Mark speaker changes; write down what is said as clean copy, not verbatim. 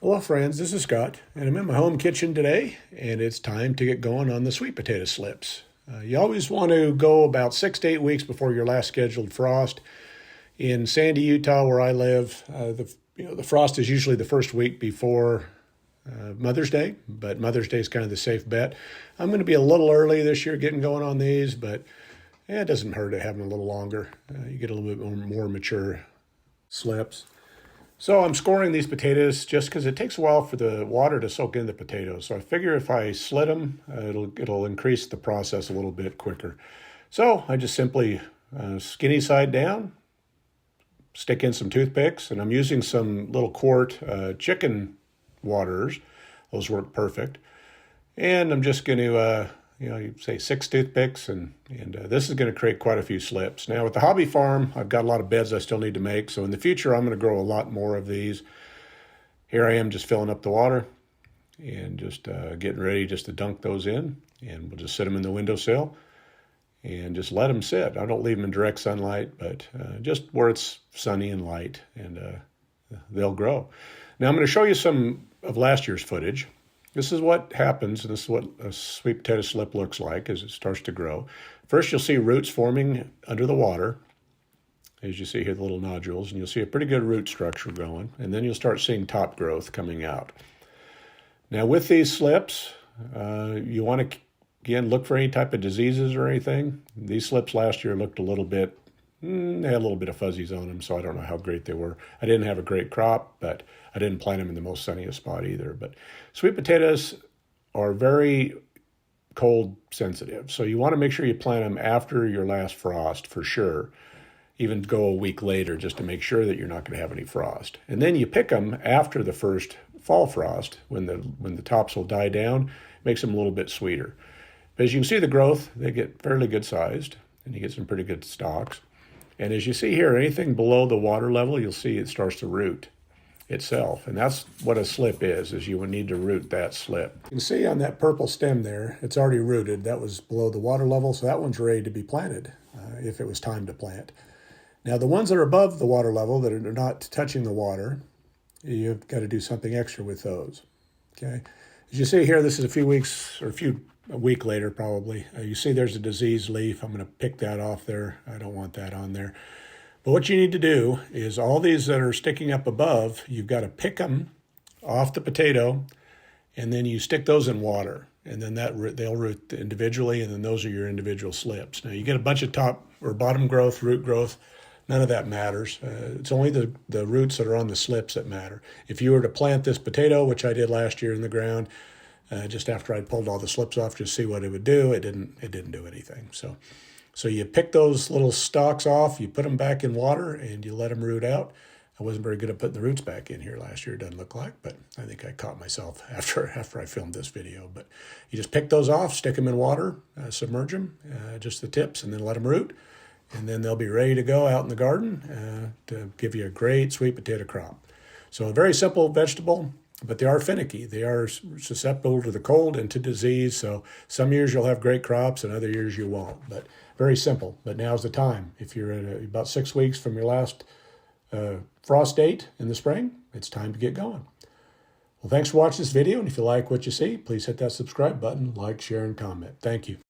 Speaker 1: Hello friends, this is Scott, and I'm in my home kitchen today, and it's time to get going on the sweet potato slips. You always want to go about 6 to 8 weeks before your last scheduled frost. In Sandy, Utah, where I live, the frost is usually the first week before Mother's Day, but Mother's Day is kind of the safe bet. I'm going to be a little early this year getting going on these, but it doesn't hurt to have them a little longer. You get a little bit more mature slips. So I'm scoring these potatoes just because it takes a while for the water to soak in the potatoes. So I figure if I slit them, it'll increase the process a little bit quicker. So I just simply skinny side down, stick in some toothpicks, and I'm using some little quart chicken waters. Those work perfect. And I'm just going to, you say 6 toothpicks, and this is going to create quite a few slips. Now, with the hobby farm, I've got a lot of beds I still need to make. So in the future, I'm going to grow a lot more of these. Here I am just filling up the water and just getting ready just to dunk those in. And we'll just sit them in the windowsill and just let them sit. I don't leave them in direct sunlight, but just where it's sunny and light, and they'll grow. Now, I'm going to show you some of last year's footage. This is what happens, and this is what a sweet potato slip looks like as it starts to grow. First, you'll see roots forming under the water, as you see here, the little nodules, and you'll see a pretty good root structure going, and then you'll start seeing top growth coming out. Now, with these slips, you want to, again, look for any type of diseases or anything. These slips last year looked a little bit, they had a little bit of fuzzies on them, so I don't know how great they were. I didn't have a great crop, but I didn't plant them in the most sunniest spot either. But sweet potatoes are very cold sensitive, so you want to make sure you plant them after your last frost for sure. Even go a week later just to make sure that you're not going to have any frost. And then you pick them after the first fall frost when the tops will die down. Makes them a little bit sweeter. But as you can see the growth, they get fairly good sized, and you get some pretty good stalks. And as you see here, anything below the water level, you'll see it starts to root itself. And that's what a slip is you would need to root that slip. You can see on that purple stem there, it's already rooted. That was below the water level, so that one's ready to be planted if it was time to plant. Now, the ones that are above the water level, that are not touching the water, you've got to do something extra with those, okay? As you see here, this is a week later probably. You see there's a diseased leaf. I'm going to pick that off there. I don't want that on there. But what you need to do is all these that are sticking up above, you've got to pick them off the potato, and then you stick those in water. And then they'll root individually, and then those are your individual slips. Now, you get a bunch of top or bottom growth, root growth. None of that matters. It's only the roots that are on the slips that matter. If you were to plant this potato, which I did last year in the ground, just after I'd pulled all the slips off to see what it would do, it didn't do anything. So you pick those little stalks off, you put them back in water, and you let them root out. I wasn't very good at putting the roots back in here last year, it doesn't look like, but I think I caught myself after I filmed this video. But you just pick those off, stick them in water, submerge them, just the tips, and then let them root. And then they'll be ready to go out in the garden to give you a great sweet potato crop. So a very simple vegetable, but they are finicky. They are susceptible to the cold and to disease. So some years you'll have great crops and other years you won't. But very simple. But now's the time. If you're at about 6 weeks from your last frost date in the spring, it's time to get going. Well, thanks for watching this video. And if you like what you see, please hit that subscribe button, like, share, and comment. Thank you.